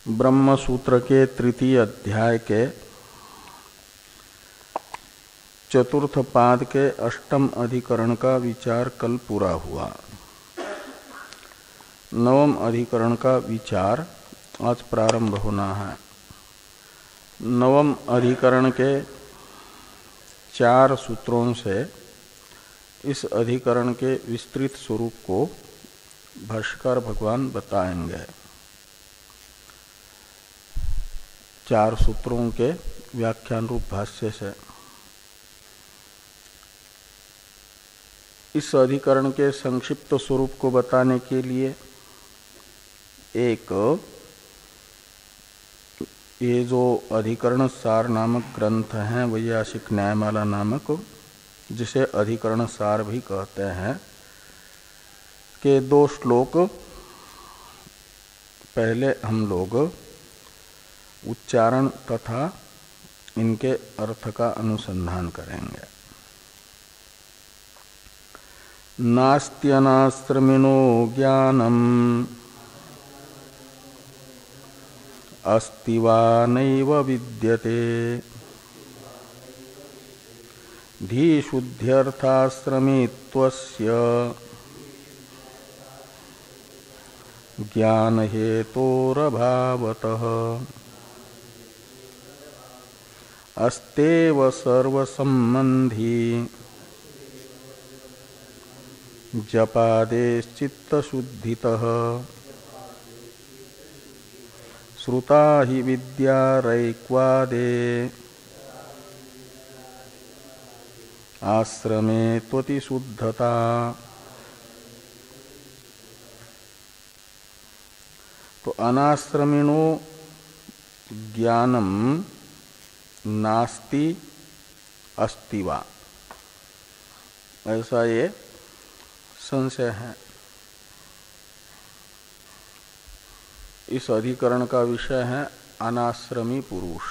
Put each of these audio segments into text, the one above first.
ब्रह्म सूत्र के तृतीय अध्याय के चतुर्थ पाद के अष्टम अधिकरण का विचार कल पूरा हुआ। नवम अधिकरण का विचार आज प्रारंभ होना है। नवम अधिकरण के 4 सूत्रों से इस अधिकरण के विस्तृत स्वरूप को भाष्यकार भगवान बताएंगे। 4 सूत्रों के व्याख्यान रूप भाष्य से इस अधिकरण के संक्षिप्त स्वरूप को बताने के लिए एक ये जो अधिकरण सार नामक ग्रंथ है वैयासिक न्यायमाला नामक, जिसे अधिकरण सार भी कहते हैं, के 2 श्लोक पहले हम लोग उच्चारण तथा इनके अर्थ का अनुसंधान करेंगे। नास्त्यनाश्रमिनो ज्ञानम् अस्ति वा नैव विद्यते धीशुद्ध्यर्थाश्रमित्वस्य ज्ञानहेतोरभावतः अस्तेव सर्वसम्बन्धी जपादेश्चित्तशुद्धितः श्रुता हि विद्या रैक्वादे आश्रमे त्वति शुद्धता। तो अनाश्रमिणो ज्ञानम नास्ति अस्ति वा, ऐसा ये संशय है। इस अधिकरण का विषय है अनाश्रमी पुरुष।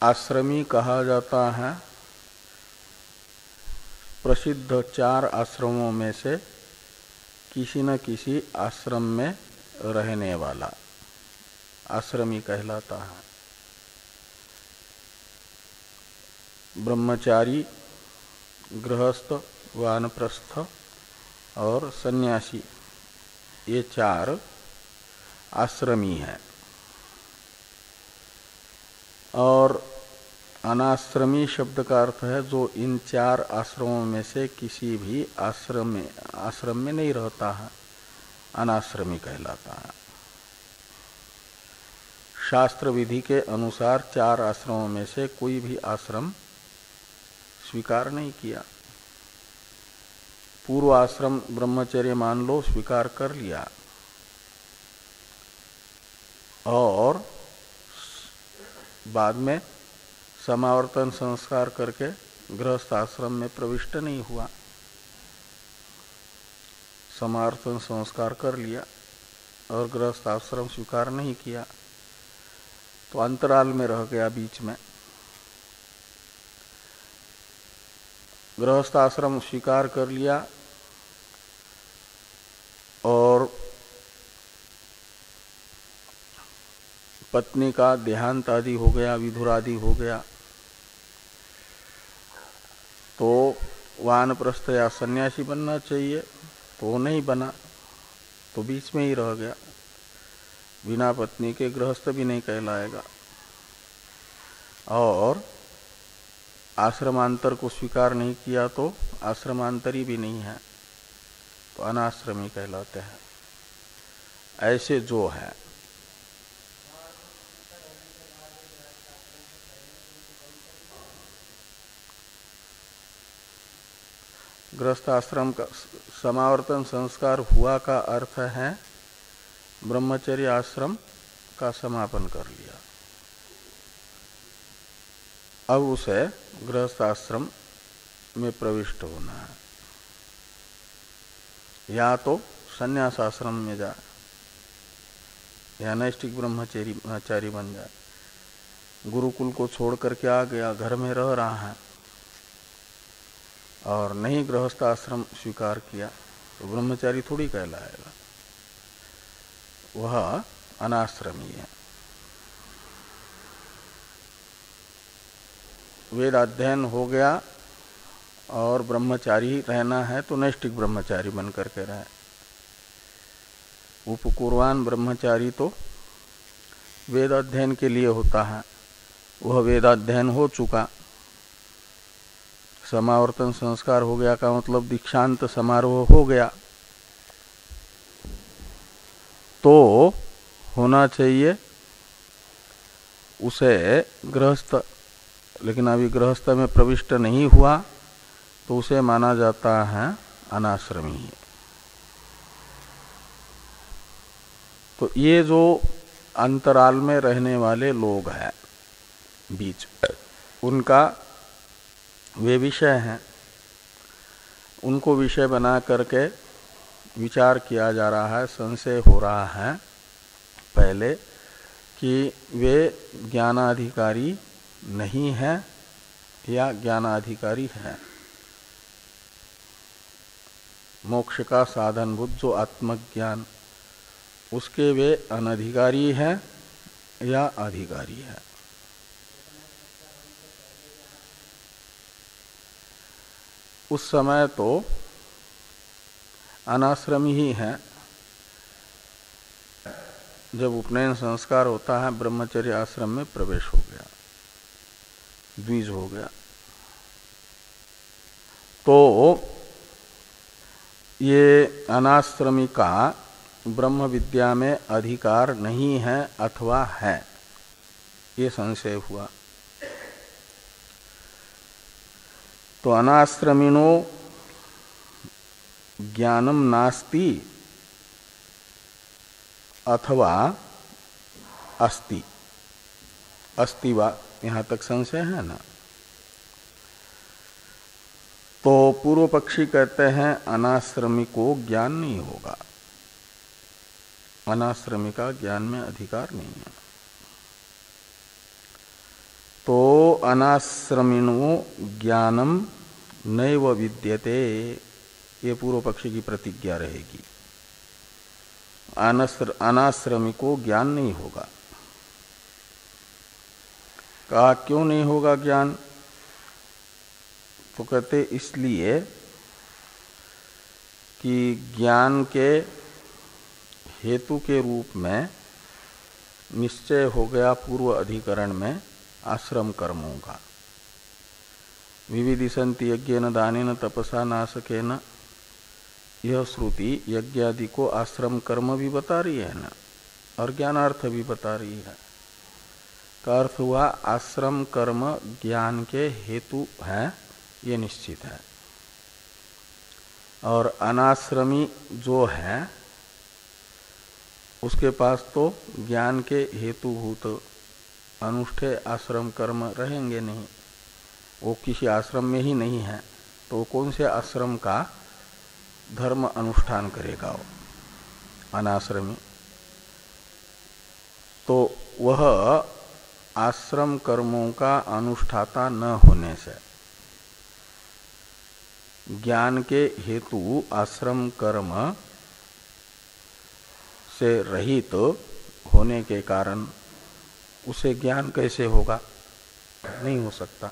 आश्रमी कहा जाता है प्रसिद्ध 4 आश्रमों में से किसी न किसी आश्रम में रहने वाला आश्रमी कहलाता है। ब्रह्मचारी, गृहस्थ, वानप्रस्थ और सन्यासी, ये 4 आश्रमी हैं। और अनाश्रमी शब्द का अर्थ है जो इन 4 आश्रमों में से किसी भी आश्रम में नहीं रहता है, अनाश्रमी कहलाता है। शास्त्र विधि के अनुसार 4 आश्रमों में से कोई भी आश्रम स्वीकार नहीं किया। पूर्व आश्रम ब्रह्मचर्य मान लो स्वीकार कर लिया और बाद में समावर्तन संस्कार करके गृहस्थ आश्रम में प्रविष्ट नहीं हुआ। समावर्तन संस्कार कर लिया और गृहस्थ आश्रम स्वीकार नहीं किया, तो अंतराल में रह गया बीच में। गृहस्थ आश्रम स्वीकार कर लिया और पत्नी का देहांत आदि हो गया, विधुर आदि हो गया, तो वानप्रस्थ या सन्यासी बनना चाहिए, तो नहीं बना, तो बीच में ही रह गया। बिना पत्नी के गृहस्थ भी नहीं कहलाएगा। और आश्रमांतर को स्वीकार नहीं किया तो आश्रमांतरी भी नहीं है, तो अनाश्रमी कहलाते हैं। ऐसे जो है गृहस्थ आश्रम का समावर्तन संस्कार हुआ का अर्थ है ब्रह्मचर्य आश्रम का समापन कर लिया। अब उसे गृहस्थ आश्रम में प्रविष्ट होना है, या तो संन्यास आश्रम में जाए या नैष्ठिक ब्रह्मचारी बन जाए। गुरुकुल को छोड़ करके आ गया, घर में रह रहा है और नहीं गृहस्थ आश्रम स्वीकार किया तो ब्रह्मचारी थोड़ी कहलाएगा। वह अनाश्रमी है। वेद अध्ययन हो गया और ब्रह्मचारी रहना है तो नैष्ठिक ब्रह्मचारी बन करके रहे। उपकुर्वान ब्रह्मचारी तो वेद अध्ययन के लिए होता है, वह वेदाध्ययन हो चुका। समावर्तन संस्कार हो गया का मतलब दीक्षांत समारोह हो गया, तो होना चाहिए उसे गृहस्थ, लेकिन अभी गृहस्थ में प्रविष्ट नहीं हुआ तो उसे माना जाता है अनाश्रमी। तो ये जो अंतराल में रहने वाले लोग हैं बीच, उनका वे विषय हैं, उनको विषय बना करके विचार किया जा रहा है, संशय हो रहा है पहले कि वे ज्ञानाधिकारी नहीं है या ज्ञानाधिकारी है। मोक्ष का साधनभूत जो आत्मज्ञान, उसके वे अनधिकारी है या अधिकारी है। उस समय तो अनाश्रमी ही है। जब उपनयन संस्कार होता है ब्रह्मचर्य आश्रम में प्रवेश हो गया, द्विज हो गया, तो ये अनाश्रमी का ब्रह्म विद्या में अधिकार नहीं है अथवा है, ये संशय हुआ। तो अनाश्रमिनो ज्ञानम नास्ति अथवा अस्ति, अस्ति वा, यहां तक संशय है ना। तो पूर्व पक्षी कहते हैं अनाश्रमी को ज्ञान नहीं होगा, अनाश्रमी का ज्ञान में अधिकार नहीं है। तो अनाश्रमिणो ज्ञानम नैव विद्यते, ये पूर्व पक्षी की प्रतिज्ञा रहेगी। अनाश्रमी को ज्ञान नहीं होगा। कहा क्यों नहीं होगा ज्ञान? तो कहते इसलिए कि ज्ञान के हेतु के रूप में निश्चय हो गया पूर्व अधिकरण में आश्रम कर्मों का। विविदिशन्ति यज्ञेन दानेन तपसा नाशकेन, यह श्रुति यज्ञ आदि को आश्रम कर्म भी बता रही है ना, और ज्ञानार्थ भी बता रही है। का अर्थ हुआ आश्रम कर्म ज्ञान के हेतु है, ये निश्चित है। और अनाश्रमी जो है उसके पास तो ज्ञान के हेतुभूत अनुष्ठेय आश्रम कर्म रहेंगे नहीं, वो किसी आश्रम में ही नहीं है, तो वो कौन से आश्रम का धर्म अनुष्ठान करेगा वो अनाश्रमी। तो वह आश्रम कर्मों का अनुष्ठाता न होने से, ज्ञान के हेतु आश्रम कर्म से रहित होने के कारण उसे ज्ञान कैसे होगा? नहीं हो सकता।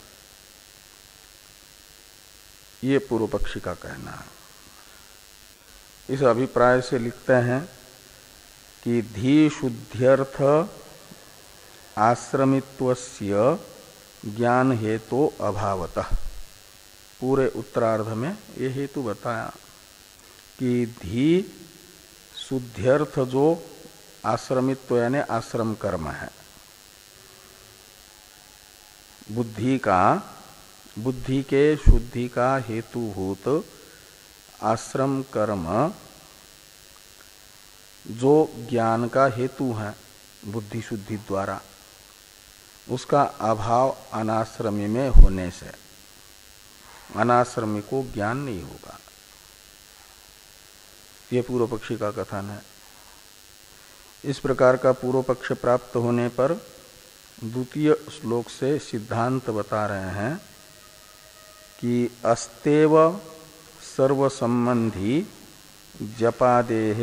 ये पूर्व पक्षी का कहना है। इस अभिप्राय से लिखते हैं कि धी शुद्ध्यर्थ आश्रमित्वस्य ज्ञान हेतु अभावतः, पूरे उत्तरार्ध में ये हेतु बताया कि धी शुद्ध्यर्थ जो आश्रमित्व यानी आश्रम कर्म है, बुद्धि के शुद्धि का हेतुभूत आश्रम कर्म जो ज्ञान का हेतु है बुद्धि शुद्धि द्वारा, उसका अभाव अनाश्रमी में होने से अनाश्रमी को ज्ञान नहीं होगा। ये पूर्व पक्षी का कथन है। इस प्रकार का पूर्व पक्ष प्राप्त होने पर द्वितीय श्लोक से सिद्धांत बता रहे हैं कि अस्तेव सर्व संबंधी जपादेह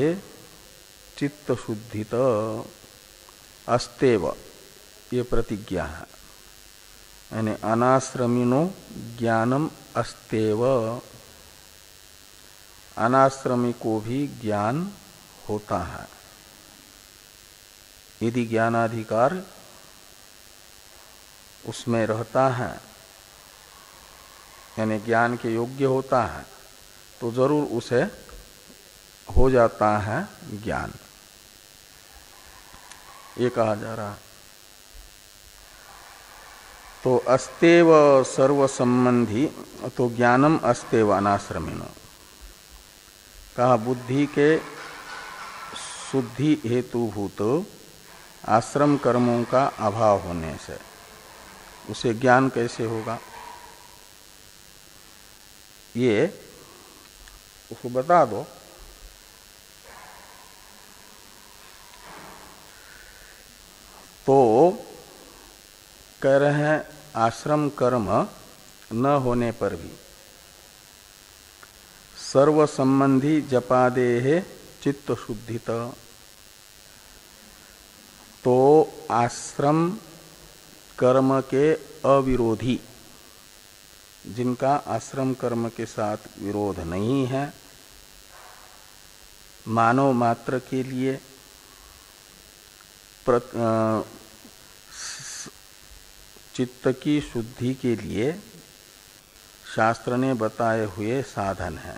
चित्त शुद्धित अस्तेव, ये प्रतिज्ञा है। यानी अनाश्रमिनो ज्ञानम अस्तेव, अनाश्रमी को भी ज्ञान होता है यदि ज्ञानाधिकार उसमें रहता है, यानी ज्ञान के योग्य होता है, तो जरूर उसे हो जाता है ज्ञान, ये कहा जा रहा है। तो अस्तेव सर्व संबंधी, तो ज्ञानम अस्तेव अनाश्रमिनो, कहा बुद्धि के शुद्धि हेतुभूत आश्रम कर्मों का अभाव होने से उसे ज्ञान कैसे होगा, ये उसको बता दो। तो कह रहे हैं आश्रम कर्म न होने पर भी सर्व संबंधी जपादेह चित्त शुद्धित, तो आश्रम कर्म के अविरोधी, जिनका आश्रम कर्म के साथ विरोध नहीं है, मानव मात्र के लिए चित्त की शुद्धि के लिए शास्त्र ने बताए हुए साधन है,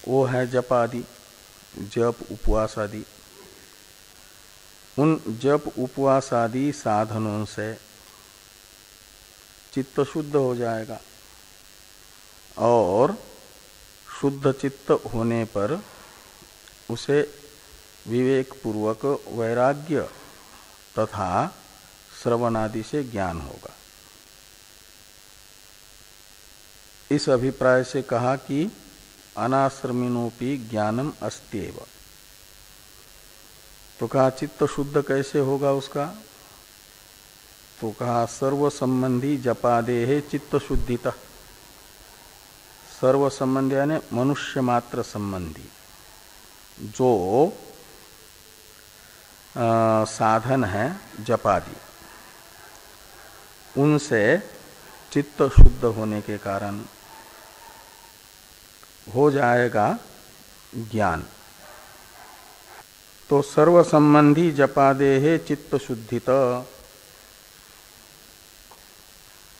वो है जप आदि, जप उपवास आदि। उन जप उपवास आदि साधनों से चित्त शुद्ध हो जाएगा और शुद्ध चित्त होने पर उसे विवेक पूर्वक वैराग्य तथा श्रवण आदि से ज्ञान होगा। इस अभिप्राय से कहा कि अनाश्रमिनोपि ज्ञानम अस्त्येव। तो कहा चित्त शुद्ध कैसे होगा उसका, तो कहा सर्व संबंधी जपादेह चित्त शुद्धित। सर्व संबंधी यानी मनुष्य मात्र संबंधी जो साधन है जपादि, उनसे चित्त शुद्ध होने के कारण हो जाएगा ज्ञान। तो सर्व संबंधी जपादेह चित्त शुद्धित,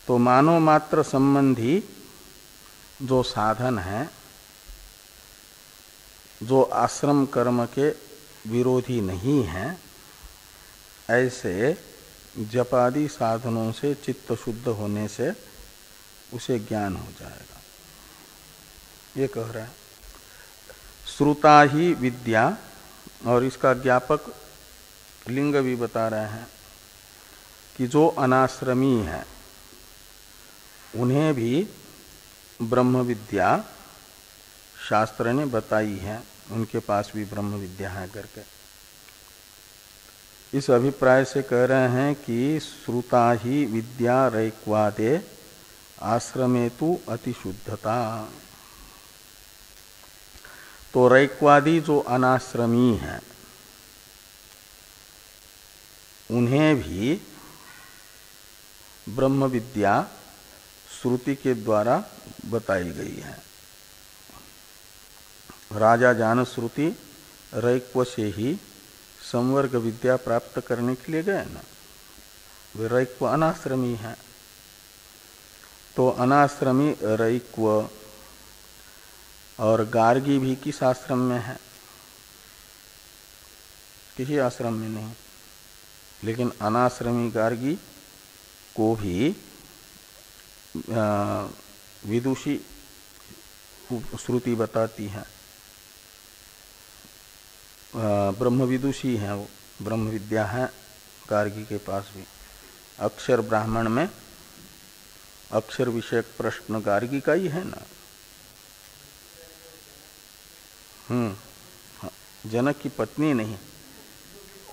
तो मानव मात्र संबंधी जो साधन है, जो आश्रम कर्म के विरोधी नहीं है, ऐसे जपादि साधनों से चित्त शुद्ध होने से उसे ज्ञान हो जाएगा, ये कह रहा है। श्रुता ही विद्या, और इसका ज्ञापक लिंग भी बता रहे हैं कि जो अनाश्रमी है उन्हें भी ब्रह्म विद्या शास्त्र ने बताई है, उनके पास भी ब्रह्म विद्या है करके। इस अभिप्राय से कह रहे हैं कि श्रुता ही विद्या रैक्वादे आश्रमेतु अतिशुद्धता। तो रैक्वादी जो अनाश्रमी हैं उन्हें भी ब्रह्म विद्या श्रुति के द्वारा बताई गई है। राजा जान श्रुति रैक्व से ही संवर्ग विद्या प्राप्त करने के लिए गए ना, वे रैक्व अनाश्रमी है। तो अनाश्रमी रैक्व और गार्गी भी किस आश्रम में है, किसी आश्रम में नहीं, लेकिन अनाश्रमी गार्गी को भी विदुषी श्रुति बताती है, ब्रह्म विदुषी है, वो ब्रह्म विद्या है गार्गी के पास भी। अक्षर ब्राह्मण में अक्षर विषयक प्रश्न गार्गी का ही है ना। जनक की पत्नी नहीं,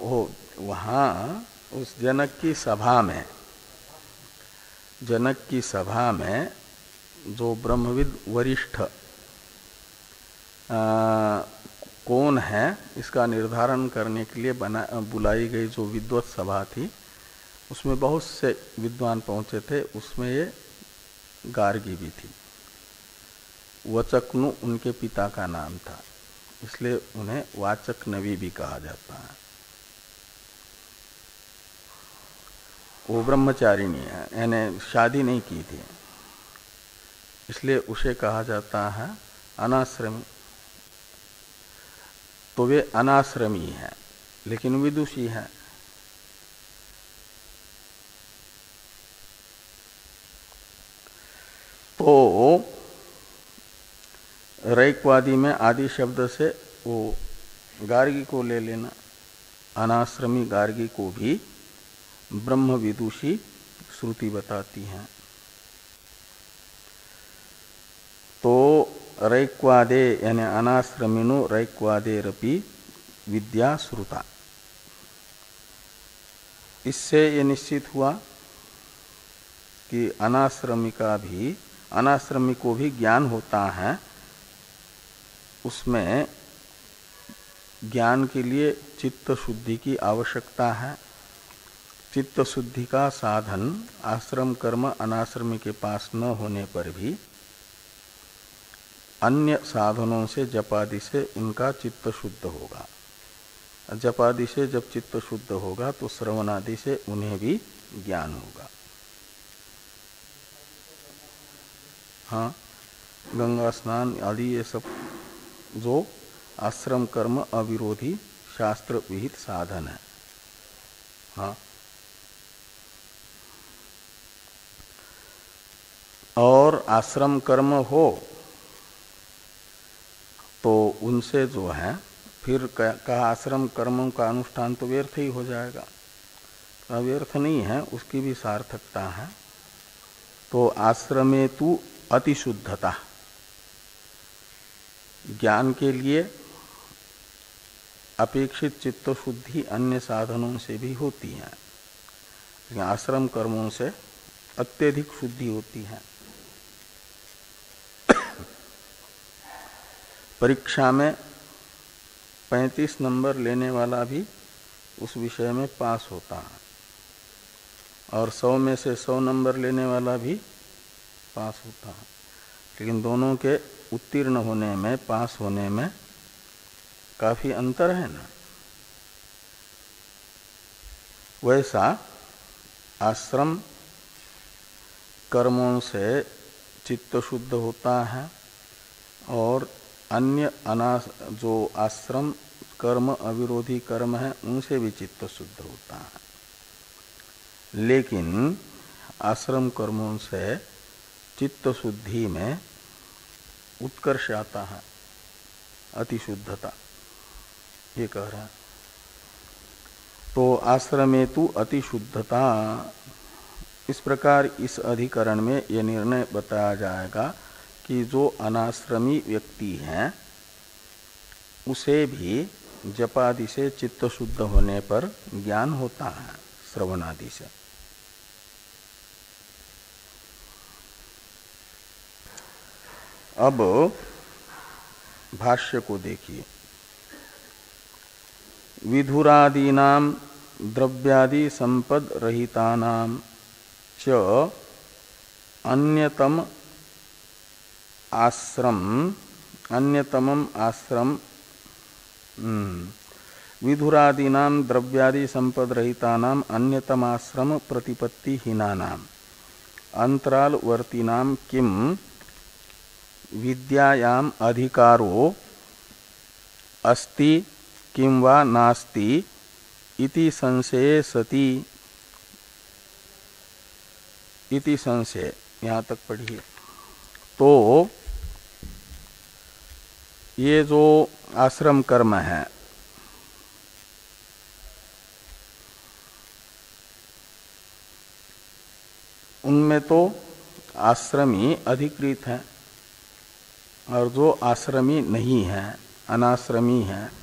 वो वहाँ उस जनक की सभा में, जनक की सभा में जो ब्रह्मविद वरिष्ठ कौन है इसका निर्धारण करने के लिए बुलाई गई जो विद्वत सभा थी, उसमें बहुत से विद्वान पहुंचे थे, उसमें ये गार्गी भी थी। वचकनु उनके पिता का नाम था, इसलिए उन्हें वाचक नवी भी कहा जाता है। वो ब्रह्मचारिणी है, यानी शादी नहीं की थी, इसलिए उसे कहा जाता है अनाश्रमी। तो वे अनाश्रमी है लेकिन विदुषी है। तो रैक्वादी में आदि शब्द से वो गार्गी को ले लेना, अनाश्रमी गार्गी को भी ब्रह्म विदुषी श्रुति बताती है। तो रैक्वादे यानी अनाश्रमिनो रैक्वादेरपि विद्या श्रुता, इससे ये निश्चित हुआ कि अनाश्रमी को भी ज्ञान होता है। उसमें ज्ञान के लिए चित्त शुद्धि की आवश्यकता है। चित्त शुद्धि का साधन आश्रम कर्म अनाश्रमी के पास न होने पर भी अन्य साधनों से जपादि से उनका चित्त शुद्ध होगा। जपादि से जब चित्त शुद्ध होगा तो श्रवणादि से उन्हें भी ज्ञान होगा। हाँ, गंगा स्नान आदि ये सब जो आश्रम कर्म अविरोधी शास्त्र विहित साधन है। हाँ, और आश्रम कर्म हो तो उनसे जो है फिर कहा आश्रम कर्मों का अनुष्ठान तो व्यर्थ ही हो जाएगा। व्यर्थ नहीं है, उसकी भी सार्थकता है। तो आश्रमे तु अतिशुद्धता, ज्ञान के लिए अपेक्षित चित्त शुद्धि अन्य साधनों से भी होती है, लेकिन आश्रम कर्मों से अत्यधिक शुद्धि होती है। परीक्षा में 35 नंबर लेने वाला भी उस विषय में पास होता है, और 100 में से 100 नंबर लेने वाला भी पास होता है, लेकिन दोनों के उत्तीर्ण होने में, पास होने में काफी अंतर है ना। वैसा आश्रम कर्मों से चित्त शुद्ध होता है और अन्य जो आश्रम कर्म अविरोधी कर्म है उनसे भी चित्त शुद्ध होता है। लेकिन आश्रम कर्मों से चित्त शुद्धि में उत्कर्ष आता है, अतिशुद्धता, ये कह रहा है। तो आश्रमे तु अतिशुद्धता, इस प्रकार इस अधिकरण में यह निर्णय बताया जाएगा कि जो अनाश्रमी व्यक्ति है उसे भी जपादि से चित्त शुद्ध होने पर ज्ञान होता है श्रवणादि से। अब भाष्य को देखिए। विधुरादीनाम द्रव्यादि संपद रहितानाम च अन्यतमम आश्रम विधुरादीनाम द्रव्यादि संपद रहितानाम अन्यतमाश्रम प्रतिपत्ति हीनानाम अंतरालवर्तीनाम किम विद्यायाम अधिकारो अस्ति किं वा नास्ति इति संशये सति, इति संशय, यहाँ तक पढ़िए। तो ये जो आश्रम कर्म है उनमें तो आश्रमी अधिकृत है, और जो आश्रमी नहीं है, अनाश्रमी है,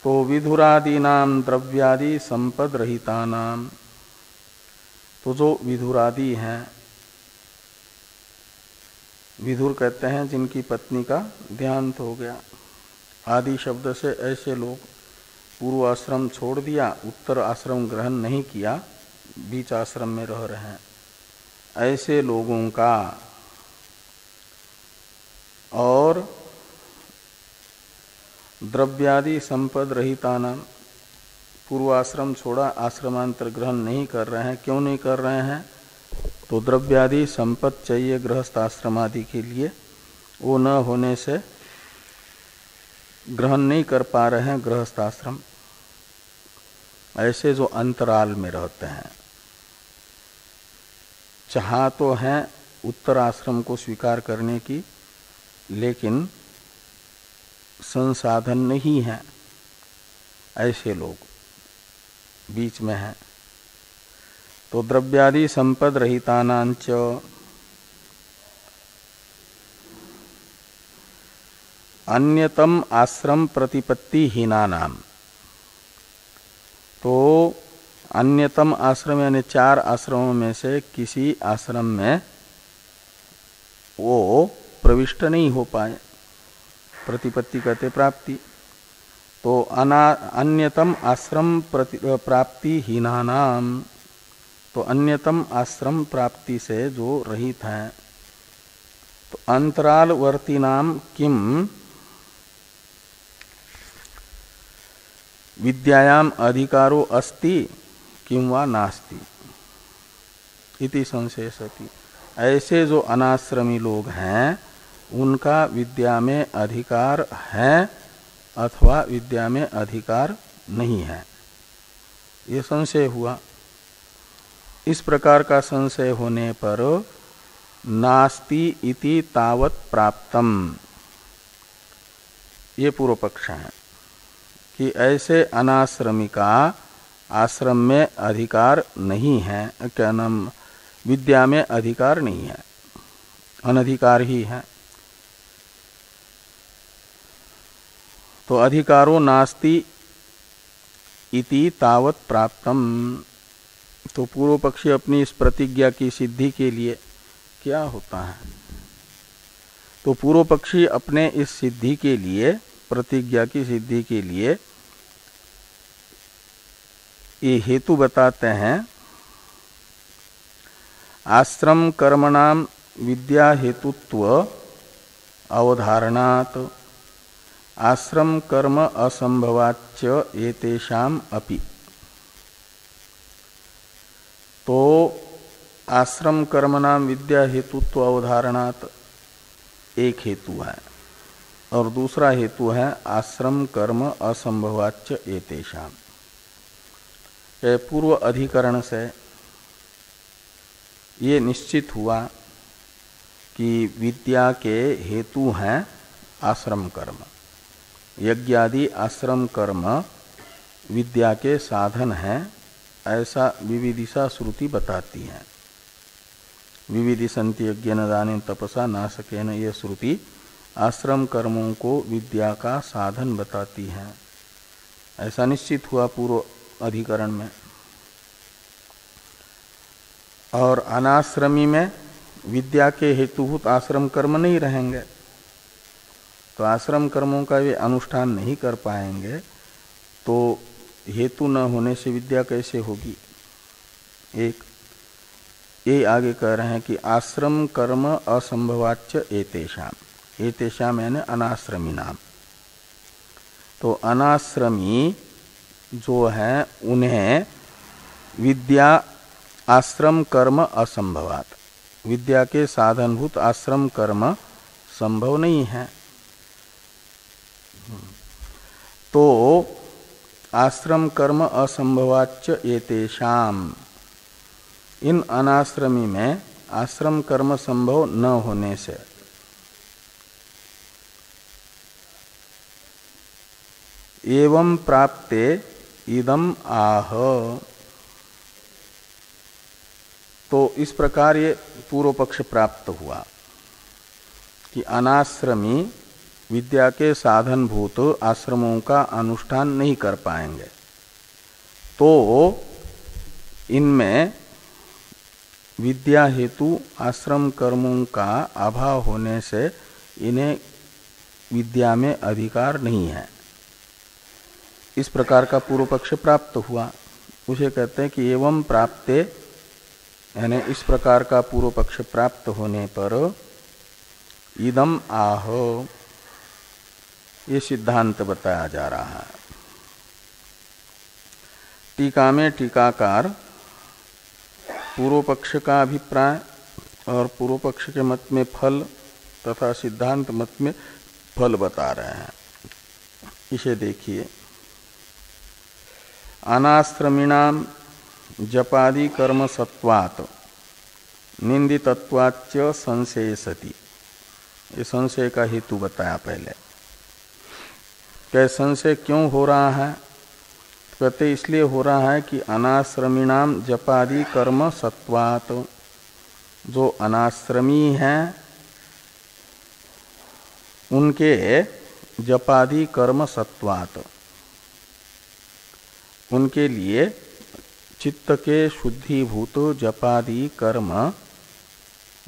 तो विधुरादीनाम द्रव्यादि संपद रहितानाम, तो जो विधुरादि हैं, विधुर कहते हैं जिनकी पत्नी का देहांत हो गया, आदि शब्द से ऐसे लोग पूर्व आश्रम छोड़ दिया, उत्तर आश्रम ग्रहण नहीं किया, बीच आश्रम में रह रहे हैं, ऐसे लोगों का और द्रव्यादि संपद रहितानाम, पूर्वाश्रम छोड़ा आश्रमांतर ग्रहण नहीं कर रहे हैं। क्यों नहीं कर रहे हैं? तो द्रव्यादि संपत्ति चाहिए गृहस्थ आश्रम आदि के लिए, वो न होने से ग्रहण नहीं कर पा रहे हैं गृहस्थ आश्रम। ऐसे जो अंतराल में रहते हैं, चाहा तो हैं उत्तर आश्रम को स्वीकार करने की, लेकिन संसाधन नहीं है, ऐसे लोग बीच में हैं। तो द्रव्यादि संपद रहितानांच अन्यतम आश्रम प्रतिपत्ति हीनानाम, तो अन्यतम आश्रम यानी 4 आश्रमों में से किसी आश्रम में वो प्रविष्ट नहीं हो पाए। प्रतिपत्ति कहते प्राप्ति, तो अन्यतम आश्रम प्राप्ति हीनानाम, तो अन्यतम आश्रम प्राप्ति से जो रहित हैं, तो अंतरालवर्ती नाम किम विद्यायाम अधिकारो अस्ति किं वा नास्ति इति संशय सति। ऐसे जो अनाश्रमी लोग हैं उनका विद्या में अधिकार है अथवा विद्या में अधिकार नहीं है, ये संशय हुआ। इस प्रकार का संशय होने पर नास्ति इति तावत् प्राप्तम, ये पूर्व पक्ष है कि ऐसे अनाश्रमी का आश्रम में अधिकार नहीं है, क्या नाम, विद्या में अधिकार नहीं है, अनधिकार ही है। तो अधिकारो नास्ति इति तावत् प्राप्तम, तो पूर्व पक्षी अपनी इस प्रतिज्ञा की सिद्धि के लिए क्या होता है, तो पूर्व पक्षी अपने इस सिद्धि के लिए, प्रतिज्ञा की सिद्धि के लिए ये हेतु बताते हैं। आश्रम कर्मणाम विद्या हेतुत्व अवधारणात् आश्रम कर्म असंभवाच्च एतेषाम अपि, तो आश्रम कर्मणाम विद्या हेतुत्व अवधारणात् एक हेतु है, और दूसरा हेतु है आश्रम कर्म असंभवाच्च एतेषाम। पूर्व अधिकरण से ये निश्चित हुआ कि विद्या के हेतु हैं आश्रम कर्म, यज्ञादि आश्रम कर्म विद्या के साधन हैं, ऐसा विविदिशा श्रुति बताती है। विविदिशन्ति यज्ञेन दानेन तपसा नाशकेन, ये श्रुति आश्रम कर्मों को विद्या का साधन बताती है, ऐसा निश्चित हुआ पूर्व अधिकरण में। और अनाश्रमी में विद्या के हेतुभूत आश्रम कर्म नहीं रहेंगे, तो आश्रम कर्मों का वे अनुष्ठान नहीं कर पाएंगे, तो हेतु न होने से विद्या कैसे होगी। एक ये आगे कह रहे हैं कि आश्रम कर्म असंभवाच्च एतेषाम, एतेषाम यानी अनाश्रमी नाम, तो अनाश्रमी जो है उन्हें विद्या आश्रम कर्म असंभवात, विद्या के साधनभूत आश्रम कर्म संभव नहीं है। तो आश्रम कर्म असंभवाच्च एतेषाम, इन अनाश्रमी में आश्रम कर्म संभव न होने से एवं प्राप्ते इदम आह, तो इस प्रकार ये पूर्व पक्ष प्राप्त हुआ कि अनाश्रमी विद्या के साधनभूत आश्रमों का अनुष्ठान नहीं कर पाएंगे, तो इनमें विद्या हेतु आश्रम कर्मों का अभाव होने से इन्हें विद्या में अधिकार नहीं है। इस प्रकार का पूर्व पक्ष प्राप्त हुआ, उसे कहते हैं कि एवं प्राप्ते, यानी इस प्रकार का पूर्व पक्ष प्राप्त होने पर इदम आह, ये सिद्धांत बताया जा रहा है। टीका में टीकाकार पूर्व पक्ष का अभिप्राय और पूर्व पक्ष के मत में फल तथा सिद्धांत मत में फल बता रहे हैं। इसे देखिए, अनाश्रमिणाम जपादि कर्म सत्वात् निंदितत्वाच्च संशय सति, ये संशय का हेतु बताया पहले। क्या संशय क्यों हो रहा है? कहते इसलिए हो रहा है कि अनाश्रमिणाम जपादि कर्म सत्वात्, जो अनाश्रमी हैं उनके जपादि कर्म सत्वात्, उनके लिए चित्त के शुद्धिभूत जपादि कर्म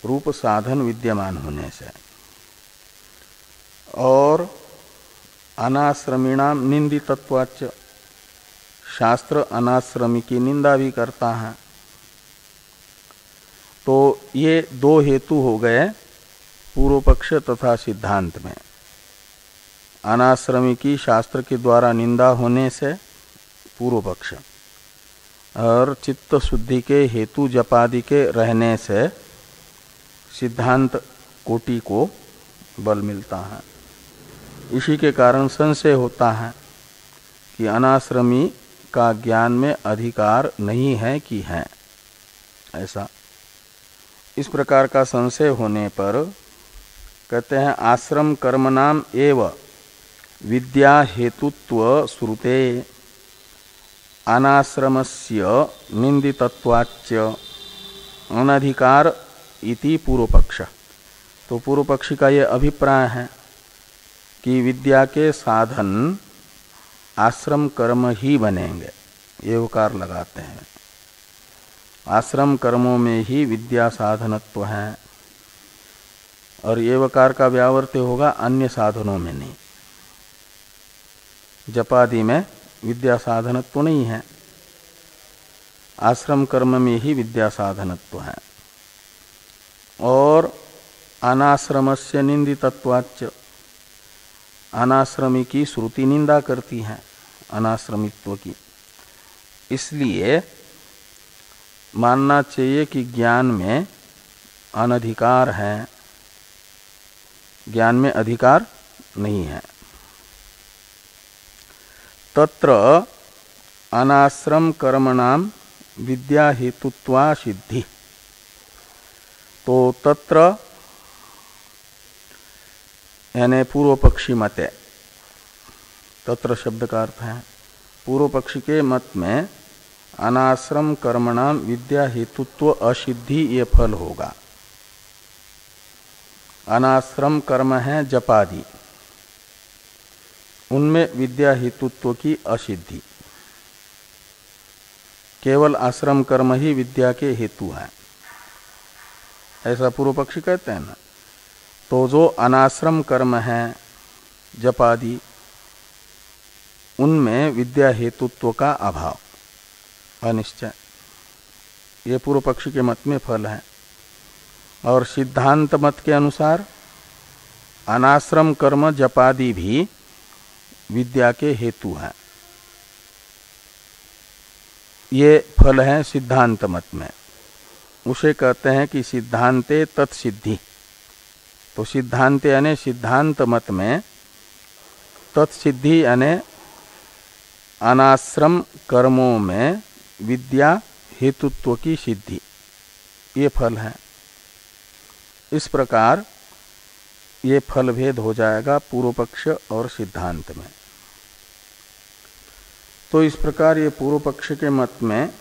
रूप साधन विद्यमान होने से, और अनाश्रमिणाम निंदितत्वाच्च, शास्त्र अनाश्रमी की निंदा भी करता है। तो ये दो हेतु हो गए पूर्व पक्ष तथा सिद्धांत में। अनाश्रमी की शास्त्र के द्वारा निंदा होने से पूर्व पक्ष, और चित्त शुद्धि के हेतु जपादि के रहने से सिद्धांत कोटि को बल मिलता है। इसी के कारण संशय होता है कि अनाश्रमी का ज्ञान में अधिकार नहीं है कि है, ऐसा। इस प्रकार का संशय होने पर कहते हैं आश्रम कर्मणाम एव विद्या हेतुत्व श्रुते अनाश्रमस्य निंदितत्वाच्च अनधिकार इति पूर्व पक्ष। तो पूर्व पक्षी का ये अभिप्राय है कि विद्या के साधन आश्रम कर्म ही बनेंगे, ये उकार लगाते हैं। आश्रम कर्मों में ही विद्या साधनत्व है, और ये वकार का व्यावर्त्य होगा अन्य साधनों में नहीं। जपादि में विद्या साधनत्व नहीं है, आश्रम कर्म में ही विद्या साधनत्व है। और अनाश्रमस्य निंदितत्वाच्च, अनाश्रमी की श्रुति निंदा करती है अनाश्रमित्व की। इसलिए मानना चाहिए कि ज्ञान में अनधिकार है, ज्ञान में अधिकार नहीं है। तत्र अनाश्रम कर्मणाम विद्या हेतुत्वा सिद्धि। तो तत्र यानी पूर्व पक्षी मते, तत्र शब्द का अर्थ है पूर्व पक्षी के मत में अनाश्रम कर्मणाम विद्या हेतुत्व असिद्धि ये फल होगा। अनाश्रम कर्म है जपादि, उनमें विद्या हेतुत्व की असिद्धि, केवल आश्रम कर्म ही विद्या के हेतु है, ऐसा पूर्व पक्षी कहते हैं ना। तो जो अनाश्रम कर्म है जपादि, उनमें विद्या हेतुत्व का अभाव, अनिश्चय, ये पूर्व पक्षी के मत में फल है। और सिद्धांत मत के अनुसार अनाश्रम कर्म जपादि भी विद्या के हेतु है, ये फल है सिद्धांत मत में। उसे कहते हैं कि सिद्धांते तत्सिद्धि। तो सिद्धांत यानी सिद्धांत मत में तत्सिद्धि यानी अनाश्रम कर्मों में विद्या हेतुत्व की सिद्धि, ये फल है। इस प्रकार ये फल भेद हो जाएगा पूर्व पक्ष और सिद्धांत में। तो इस प्रकार ये पूर्व पक्ष के मत में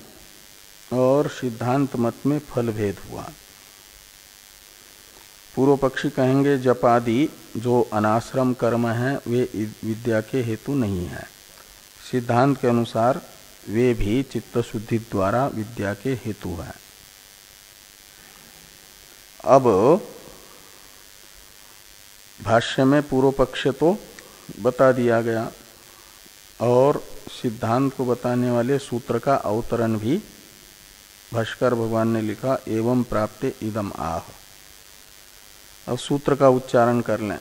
और सिद्धांत मत में फल भेद हुआ। पूर्व पक्षी कहेंगे जपादि जो अनाश्रम कर्म हैं वे विद्या के हेतु नहीं है। सिद्धांत के अनुसार वे भी चित्त शुद्धि द्वारा विद्या के हेतु है। अब भाष्य में पूर्व पक्ष तो बता दिया गया और सिद्धांत को बताने वाले सूत्र का अवतरण भी भाष्कर भगवान ने लिखा एवं प्राप्ते इदम आह। अब सूत्र का उच्चारण कर लें।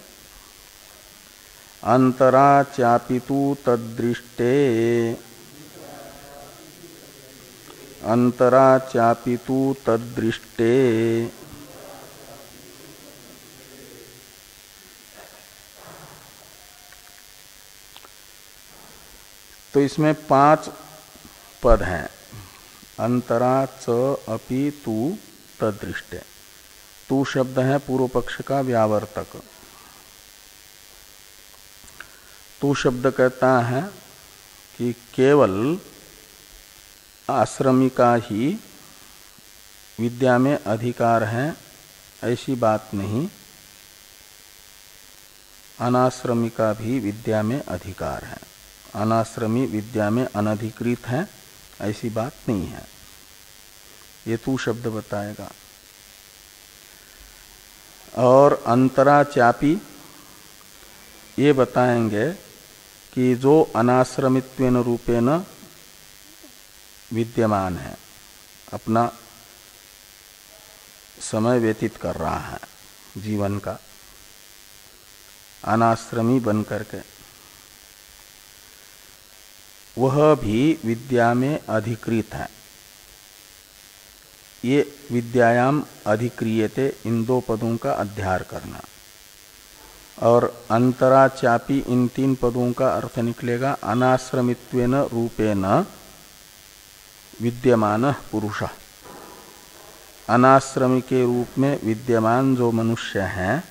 अंतरा चापितु तद्दृष्टे, अंतरा चापितु तद्दृष्टे तो इसमें 5 पद हैं। अंतरा च अपि तु तद्दृष्टे। तू शब्द है पूर्व पक्ष का व्यावर्तक। तू शब्द कहता है कि केवल आश्रमी का ही विद्या में अधिकार है ऐसी बात नहीं, अनाश्रमी का भी विद्या में अधिकार है। अनाश्रमी विद्या में अनधिकृत है ऐसी बात नहीं है, ये तू शब्द बताएगा। और अंतराचापी ये बताएंगे कि जो अनाश्रमित्वेन रूपेण विद्यमान है, अपना समय व्यतीत कर रहा है जीवन का अनाश्रमी बन करके, वह भी विद्या में अधिकृत है। ये विद्यायाम अधिक्रियते, इन 2 पदों का अध्यार करना। और अंतराचापी, इन 3 पदों का अर्थ निकलेगा अनाश्रमित्वेन रूपेण विद्यमान पुरुष। अनाश्रमी के रूप में विद्यमान जो मनुष्य हैं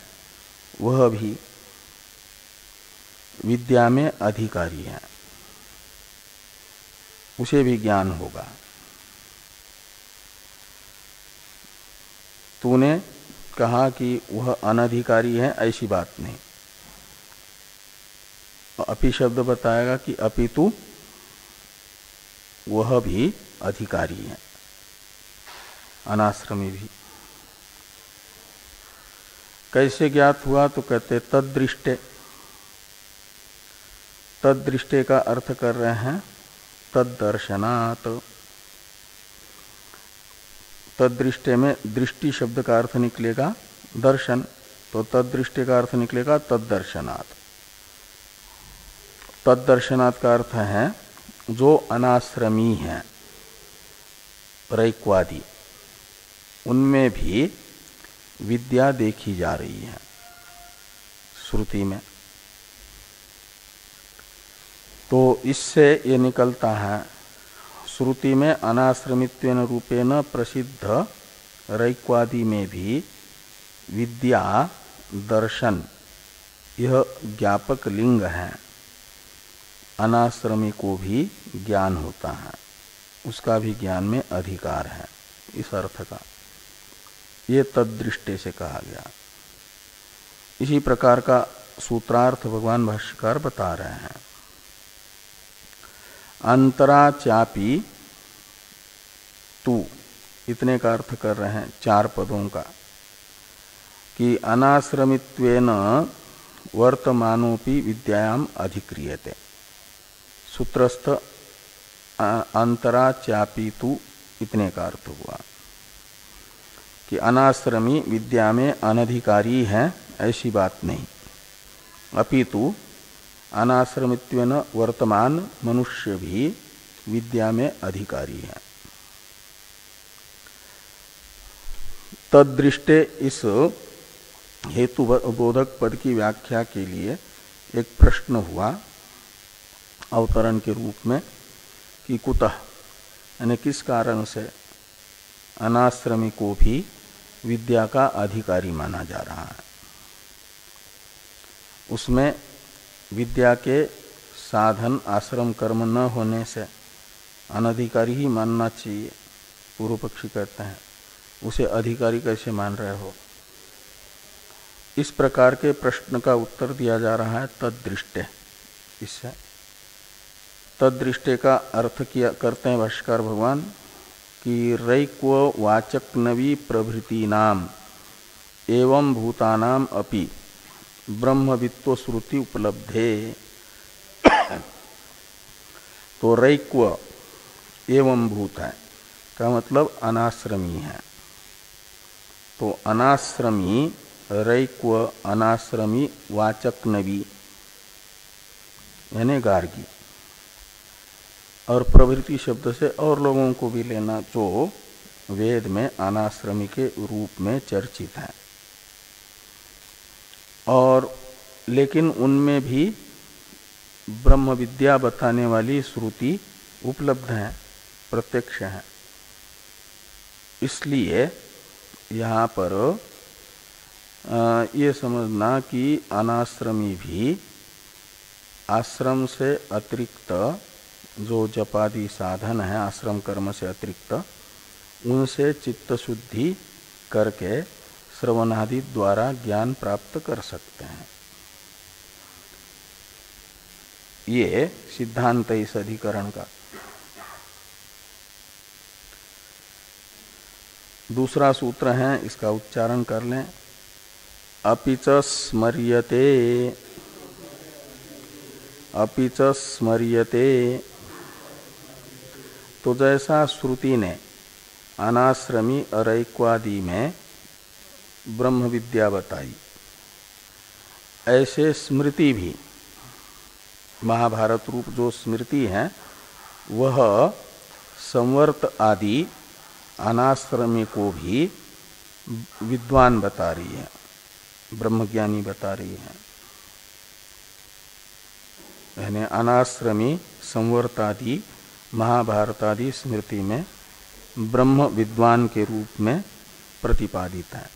वह भी विद्या में अधिकारी है, उसे भी ज्ञान होगा। तूने कहा कि वह अनधिकारी है ऐसी बात नहीं। अपि शब्द बताएगा कि अपितु वह भी अधिकारी है, अनाश्रमी भी। कैसे ज्ञात हुआ तो कहते तद्दृष्टे। तद्दृष्टे का अर्थ कर रहे हैं तद्दर्शनात्। तद्दृष्टे में दृष्टि शब्द का अर्थ निकलेगा दर्शन, तो तद्दृष्टि का अर्थ निकलेगा तद्दर्शनात्। तद्दर्शनात् का अर्थ है जो अनाश्रमी है रैक्वादी, उनमें भी विद्या देखी जा रही है श्रुति में। तो इससे ये निकलता है श्रुति में अनाश्रमित्वेन रूपेण प्रसिद्ध रैक्वादी में भी विद्या दर्शन यह ज्ञापक लिंग है। अनाश्रमी को भी ज्ञान होता है, उसका भी ज्ञान में अधिकार है, इस अर्थ का ये तद्दृष्टे से कहा गया। इसी प्रकार का सूत्रार्थ भगवान भाष्यकार बता रहे हैं। अंतराचापी तू, इतने का अर्थ कर रहे हैं 4 पदों का, कि अनाश्रमित्वेन वर्तमानोपि विद्यायाम अधिक्रियते। सूत्रस्थ अंतराचापी तू, इतने का अर्थ हुआ कि अनाश्रमी विद्या में अनधिकारी है ऐसी बात नहीं, अपितु अनाश्रमित्वेन वर्तमान मनुष्य भी विद्या में अधिकारी है। तद्दृष्टे इस हेतु बोधक पद की व्याख्या के लिए एक प्रश्न हुआ अवतरण के रूप में कि कुतः, यानी किस कारण से अनाश्रमी को भी विद्या का अधिकारी माना जा रहा है। उसमें विद्या के साधन आश्रम कर्म न होने से अनधिकारी ही मानना चाहिए। पूर्व पक्षी कहते हैं उसे अधिकारी कैसे मान रहे हो। इस प्रकार के प्रश्न का उत्तर दिया जा रहा है तद्दृष्टे। इससे तद्दृष्टे का अर्थ किया करते हैं भाष्यकार भगवान कि रैक्व वाचक नवी प्रभृति नाम एवं भूतानाम अपि ब्रह्मवित्व श्रुति उपलब्धे। तो रैक्व एवं भूत है का मतलब अनाश्रमी है। तो अनाश्रमी रैक्व अनाश्रमी वाचक नवी यानी गार्गी, और प्रभृति शब्द से और लोगों को भी लेना जो वेद में अनाश्रमी के रूप में चर्चित है। और लेकिन उनमें भी ब्रह्म विद्या बताने वाली श्रुति उपलब्ध है, प्रत्यक्ष है। इसलिए यहाँ पर ये समझना कि अनाश्रमी भी आश्रम से अतिरिक्त जो जपादि साधन है, आश्रम कर्म से अतिरिक्त, उनसे चित्त शुद्धि करके श्रवणादि द्वारा ज्ञान प्राप्त कर सकते हैं। ये सिद्धांत इस अधिकरण का। दूसरा सूत्र है, इसका उच्चारण कर लें। अपिच स्मर्यते, अपिच स्मर्यते। तो जैसा श्रुति ने अनाश्रमी अरैक्वादि में ब्रह्म विद्या बताई, ऐसे स्मृति भी, महाभारत रूप जो स्मृति है वह संवर्त आदि अनाश्रमी को भी विद्वान बता रही है, ब्रह्मज्ञानी बता रही है। यानी अनाश्रमी संवर्तादि महाभारतादि स्मृति में ब्रह्म विद्वान के रूप में प्रतिपादित है।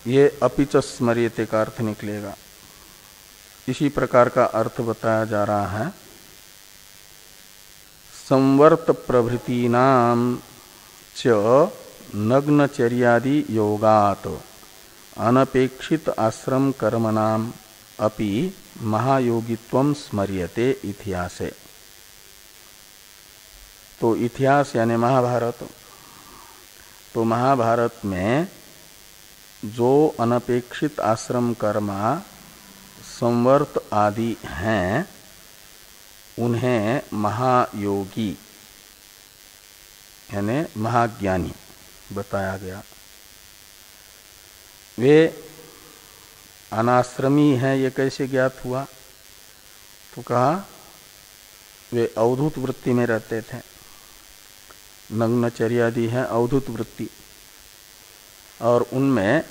ये अपिच स्मर्यते का अर्थ निकलेगा। इसी प्रकार का अर्थ बताया जा रहा है। संवर्त प्रभृतीनाम च नग्नचर्यादि योगात अनपेक्षित आश्रम कर्मणाम अपि महायोगित्वम स्मर्यते इतिहासे। तो इतिहास यानी महाभारत। तो महाभारत में जो अनपेक्षित आश्रम कर्मा संवर्त आदि हैं उन्हें महायोगी यानी महाज्ञानी बताया गया। वे अनाश्रमी हैं, ये कैसे ज्ञात हुआ? तो कहा वे अवधूत वृत्ति में रहते थे। नग्नचर्यादि है अवधूत वृत्ति, और उनमें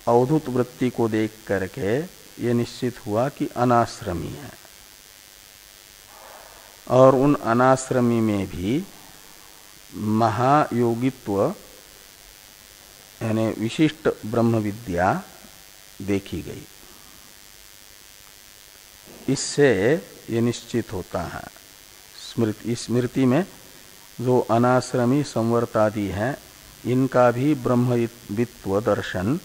अवधूत वृत्ति को देख करके ये निश्चित हुआ कि अनाश्रमी है। और उन अनाश्रमी में भी महायोगित्व यानी विशिष्ट ब्रह्म विद्या देखी गई। इससे ये निश्चित होता है स्मृति में जो अनाश्रमी संवर्तादि हैं इनका भी ब्रह्मवित्व दर्शन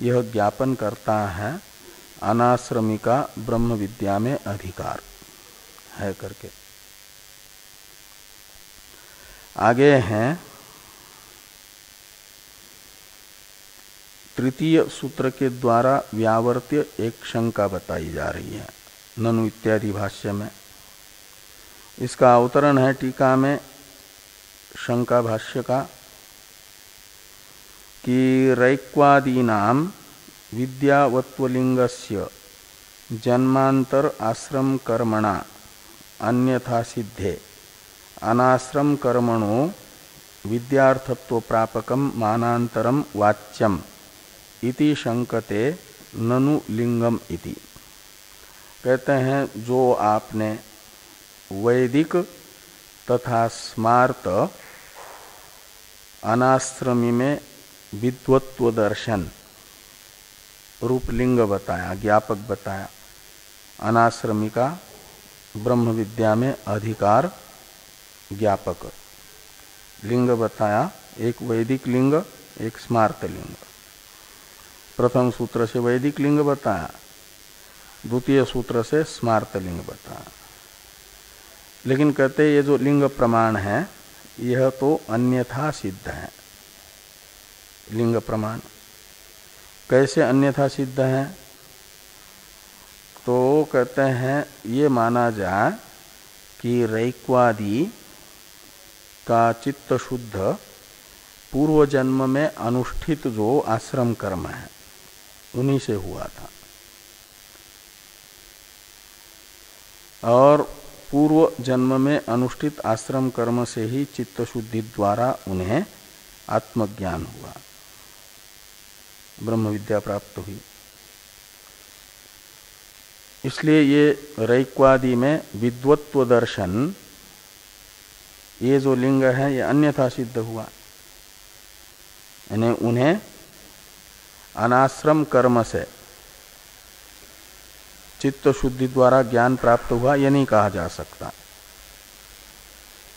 यह ज्ञापन करता है अनाश्रमी का ब्रह्म विद्या में अधिकार है करके। आगे हैं तृतीय सूत्र के द्वारा व्यावर्त्य एक शंका बताई जा रही है ननु इत्यादि भाष्य में। इसका अवतरण है टीका में शंका भाष्य का कि रैक्वादीनाम विद्यावत्वलिंगस्य जन्मांतर आश्रम कर्मणा अन्यथा सिद्धे अनाश्रम कर्मणो विद्यार्थत्व प्रापकम मानांतरम वाच्यम इति शंकते ननु लिंगम इति। कहते हैं जो आपने वैदिक तथा स्मार्त अनाश्रमी में विद्वत्व दर्शन रूप लिंग बताया, ज्ञापक बताया, अनाश्रमी का ब्रह्म विद्या में अधिकार ज्ञापक लिंग बताया। एक वैदिक लिंग, एक स्मार्त लिंग। प्रथम सूत्र से वैदिक लिंग बताया, द्वितीय सूत्र से स्मार्त लिंग बताया। लेकिन कहते ये जो लिंग प्रमाण है यह तो अन्यथा सिद्ध है। लिंग प्रमाण कैसे अन्यथा सिद्ध है? तो कहते हैं ये माना जाए कि रैक्वादि का चित्त शुद्ध पूर्व जन्म में अनुष्ठित जो आश्रम कर्म है उन्हीं से हुआ था, और पूर्व जन्म में अनुष्ठित आश्रम कर्म से ही चित्त शुद्धि द्वारा उन्हें आत्मज्ञान हुआ, ब्रह्म विद्या प्राप्त हुई। इसलिए ये रैक्वादि में विद्वत्व दर्शन ये जो लिंग है ये अन्यथा सिद्ध हुआ, यानी उन्हें अनाश्रम कर्म से चित्त शुद्धि द्वारा ज्ञान प्राप्त हुआ ये नहीं कहा जा सकता।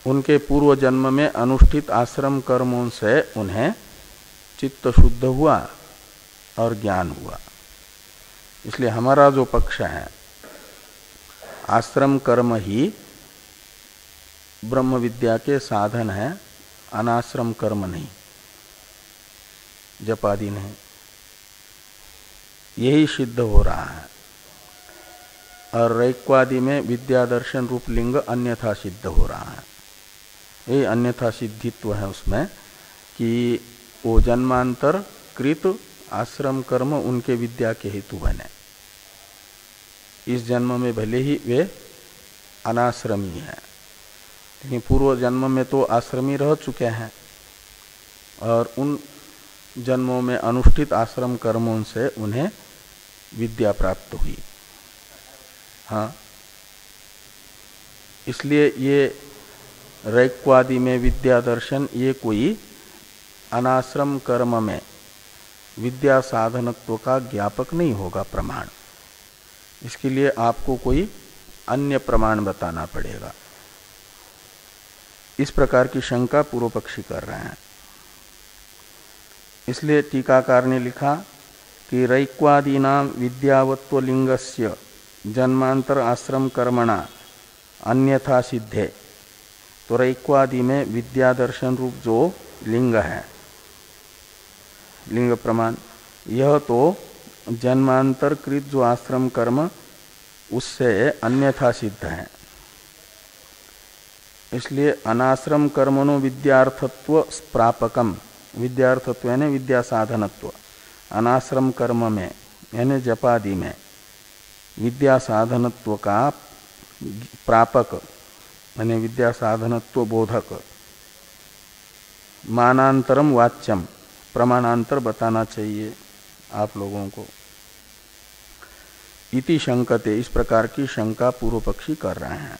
उनके पूर्व जन्म में अनुष्ठित आश्रम कर्मों से उन्हें चित्त शुद्ध हुआ और ज्ञान हुआ। इसलिए हमारा जो पक्ष है आश्रम कर्म ही ब्रह्म विद्या के साधन है, अनाश्रम कर्म नहीं, जपादि नहीं। यही सिद्ध हो रहा है। और रैक्वादि में विद्या दर्शन रूप लिंग अन्यथा सिद्ध हो रहा है। ये अन्यथा सिद्धित्व है उसमें कि वो जन्मांतर कृत आश्रम कर्म उनके विद्या के हेतु बने। इस जन्म में भले ही वे अनाश्रमी हैं, लेकिन पूर्व जन्म में तो आश्रमी रह चुके हैं और उन जन्मों में अनुष्ठित आश्रम कर्मों से उन्हें विद्या प्राप्त हुई। हाँ, इसलिए ये रैक्वादि में विद्या दर्शन ये कोई अनाश्रम कर्म में विद्या साधनत्व का ज्ञापक नहीं होगा प्रमाण। इसके लिए आपको कोई अन्य प्रमाण बताना पड़ेगा। इस प्रकार की शंका पूर्व पक्षी कर रहे हैं। इसलिए टीकाकार ने लिखा कि रैक्वादीना विद्यावत्व लिंगस्य जन्मांतर आश्रम कर्मणा अन्यथा सिद्धे। तो रैक्वादि में विद्या दर्शन रूप जो लिंग है, लिंग प्रमाण, यह तो जन्मांतर कृत जो आश्रम कर्म उससे अन्यथा सिद्ध है। इसलिए अनाश्रम कर्मणो विद्यार्थत्व प्रापकम, विद्यार्थत्व यानी विद्या साधनत्व, अनाश्रम कर्म में यानी जपादि में विद्या साधनत्व का प्रापक यानी विद्या साधनत्व बोधक मानांतरम वाच्यम, प्रमाणांतर बताना चाहिए आप लोगों को। इति शंकते, इस प्रकार की शंका पूर्व पक्षी कर रहे हैं।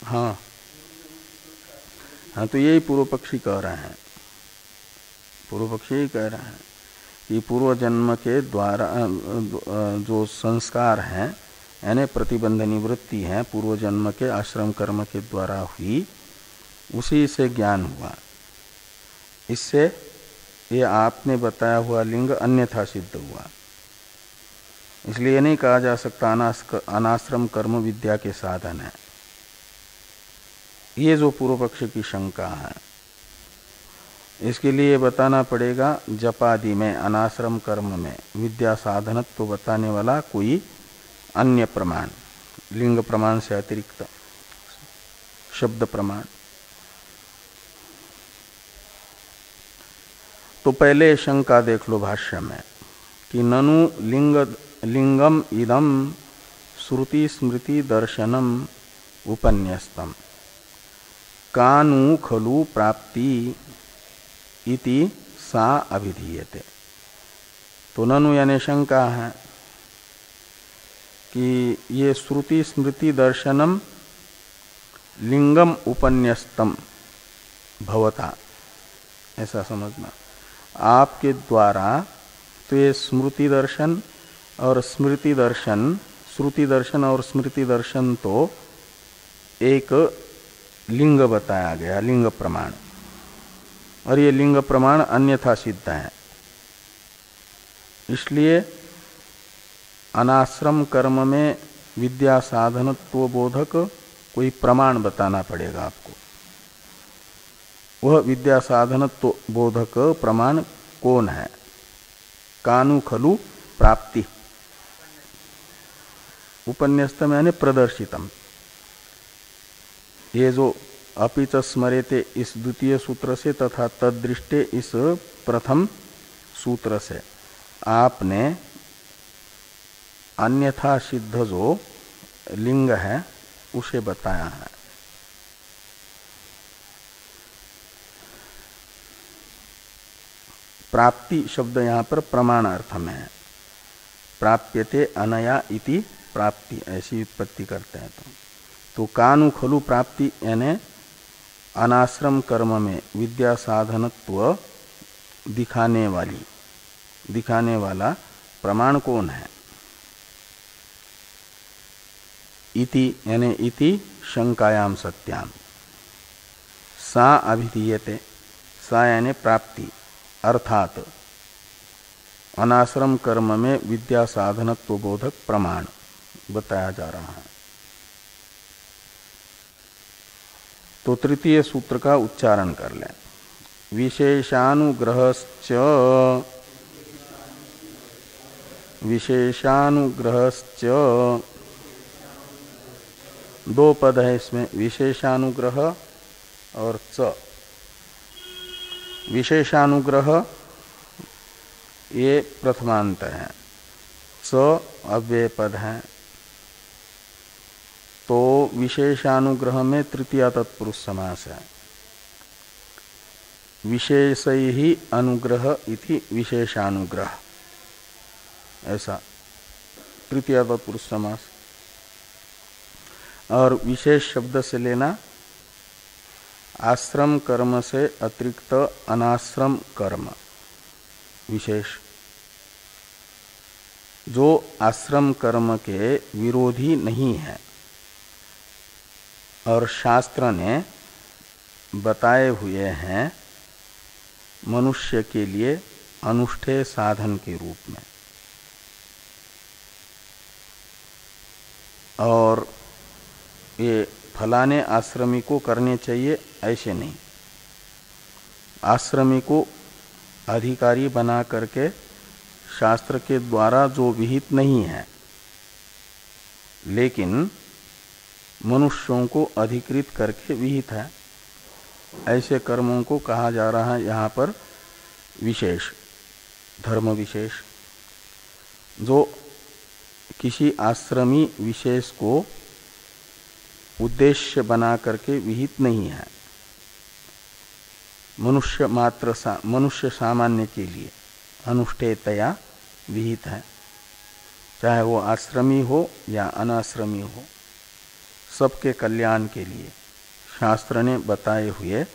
हाँ हाँ, तो यही पूर्व पक्षी कह रहे हैं। पूर्व पक्षी यही कह रहे हैं कि पूर्व जन्म के द्वारा जो संस्कार हैं यानी प्रतिबंध निवृत्ति है पूर्व जन्म के आश्रम कर्म के द्वारा हुई, उसी से ज्ञान हुआ। इससे ये आपने बताया हुआ लिंग अन्यथा सिद्ध हुआ। इसलिए नहीं कहा जा सकता अनाश्रम कर्म विद्या के साधन है। ये जो पूर्व पक्ष की शंका है, इसके लिए बताना पड़ेगा जपादि में अनाश्रम कर्म में विद्या साधनत्व तो बताने वाला कोई अन्य प्रमाण, लिंग प्रमाण से अतिरिक्त शब्द प्रमाण। तो पहले शंका देख लो भाष्य में कि ननु लिंगम इदम श्रुति स्मृति दर्शनम उपन्यस्तम कानु खलु प्राप्ति इति सा अभिधीयते। तो ननु यानी शंका है कि ये श्रुति स्मृति दर्शनम लिंगम उपन्यस्तम भवता, ऐसा समझना आपके द्वारा। तो ये स्मृति दर्शन और स्मृति दर्शन, श्रुति दर्शन और स्मृति दर्शन तो एक लिंग बताया गया, लिंग प्रमाण, और ये लिंग प्रमाण अन्यथा सिद्ध है। इसलिए अनाश्रम कर्म में विद्या साधनत्व बोधक कोई प्रमाण बताना पड़ेगा आपको। वह विद्या साधनत्व बोधक प्रमाण कौन है? कानु खलु प्राप्ति। उपन्यस्तम यानी प्रदर्शितम। ये जो अपि च स्मरेते इस द्वितीय सूत्र से तथा तदृष्टे इस प्रथम सूत्र से आपने अन्यथा सिद्ध जो लिंग है उसे बताया है। प्राप्ति शब्द यहाँ पर प्रमाण अर्थ में है। प्राप्यते अनया इति प्राप्ति, ऐसी उत्पत्ति करते हैं। तो कानु खलु प्राप्ति यानी अनाश्रम कर्म में विद्या साधनत्व दिखाने वाला प्रमाण कौन है? इति यानी इति शंकायाम सत्याम। सा अभिधीयते, सा यानी प्राप्ति अर्थात अनाश्रम कर्म में विद्या साधनत्व बोधक प्रमाण बताया जा रहा है। तो तृतीय सूत्र का उच्चारण कर लें। विशेषानुग्रहश्च, विशेषानुग्रहश्च, दो पद है इसमें, विशेषानुग्रह और च। विशेषानुग्रह ये प्रथमांत है, च अव्यय पद है। तो विशेषानुग्रह में तृतीया तत्पुरुष समास है। विशेषैहि अनुग्रह इति विशेषानुग्रह, ऐसा तृतीया तत्पुरुष समास। और विशेष शब्द से लेना आश्रम कर्म से अतिरिक्त अनाश्रम कर्म। विशेष जो आश्रम कर्म के विरोधी नहीं है और शास्त्र ने बताए हुए हैं मनुष्य के लिए अनुष्ठेय साधन के रूप में। और ये फलाने आश्रमी को करने चाहिए ऐसे नहीं। आश्रमी को अधिकारी बना करके शास्त्र के द्वारा जो विहित नहीं है, लेकिन मनुष्यों को अधिकृत करके विहित है, ऐसे कर्मों को कहा जा रहा है यहाँ पर विशेष, धर्म विशेष। जो किसी आश्रमी विशेष को उद्देश्य बना करके विहित नहीं है, मनुष्य सामान्य के लिए अनुष्ठेयतया विहित है, चाहे वो आश्रमी हो या अनाश्रमी हो, सबके कल्याण के लिए शास्त्र ने बताए हुए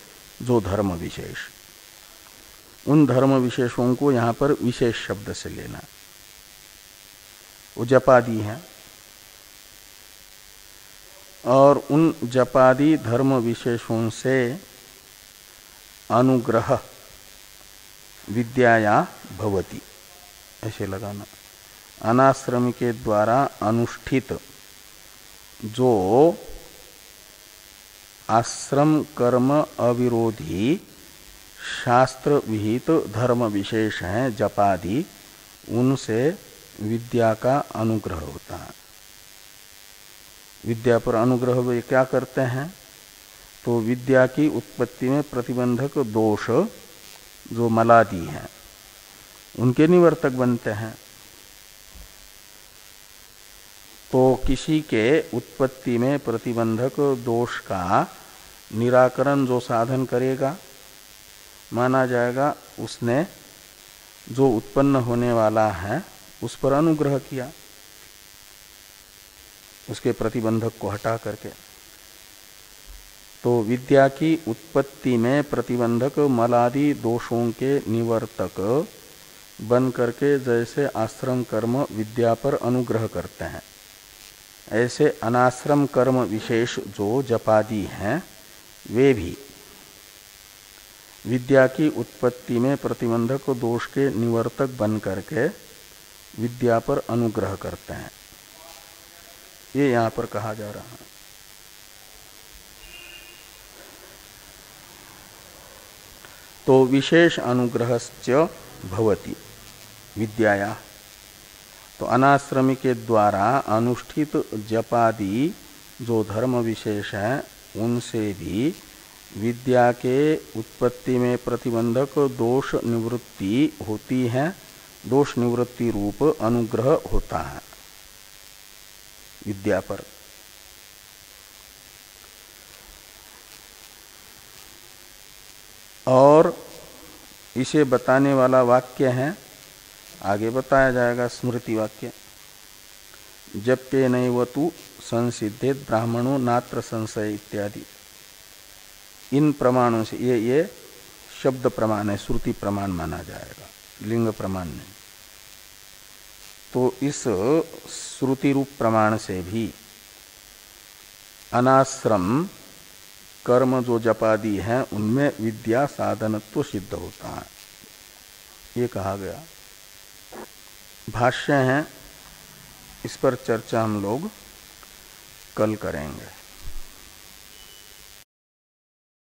जो धर्म विशेष, उन धर्म विशेषों को यहाँ पर विशेष शब्द से लेना। वो जपादि है और उन जपादि धर्म विशेषों से अनुग्रह विद्याया भवति, ऐसे लगाना। अनाश्रम के द्वारा अनुष्ठित जो आश्रम कर्म अविरोधी शास्त्र विहित धर्म विशेष हैं जपादि, उनसे विद्या का अनुग्रह होता है। विद्या पर अनुग्रह वे क्या करते हैं? तो विद्या की उत्पत्ति में प्रतिबंधक दोष जो मलादि हैं उनके निवर्तक बनते हैं। तो किसी के उत्पत्ति में प्रतिबंधक दोष का निराकरण जो साधन करेगा, माना जाएगा उसने जो उत्पन्न होने वाला है उस पर अनुग्रह किया, उसके प्रतिबंधक को हटा करके। तो विद्या की उत्पत्ति में प्रतिबंधक मलादि दोषों के निवर्तक बन करके जैसे आश्रम कर्म विद्या पर अनुग्रह करते हैं, ऐसे अनाश्रम कर्म विशेष जो जपादि हैं वे भी विद्या की उत्पत्ति में प्रतिबंधक दोष के निवर्तक बन करके विद्या पर अनुग्रह करते हैं। ये यहाँ पर कहा जा रहा है। तो विशेष अनुग्रहश्च भवति विद्याया। तो अनाश्रमी के द्वारा अनुष्ठित जपादि जो धर्म विशेष है उनसे भी विद्या के उत्पत्ति में प्रतिबंधक दोष निवृत्ति होती है, दोष निवृत्ति रूप अनुग्रह होता है विद्या पर। और इसे बताने वाला वाक्य है, आगे बताया जाएगा स्मृति वाक्य, जप्ये नैवतु संसिद्धेत ब्राह्मणो नात्र संशय इत्यादि। इन प्रमाणों से ये शब्द प्रमाण है, श्रुति प्रमाण माना जाएगा, लिंग प्रमाण नहीं। तो इस श्रुति रूप प्रमाण से भी अनाश्रम कर्म जो जपादि हैं उनमें विद्या साधनत्व सिद्ध होता है, ये कहा गया। भाष्य है, इस पर चर्चा हम लोग कल करेंगे।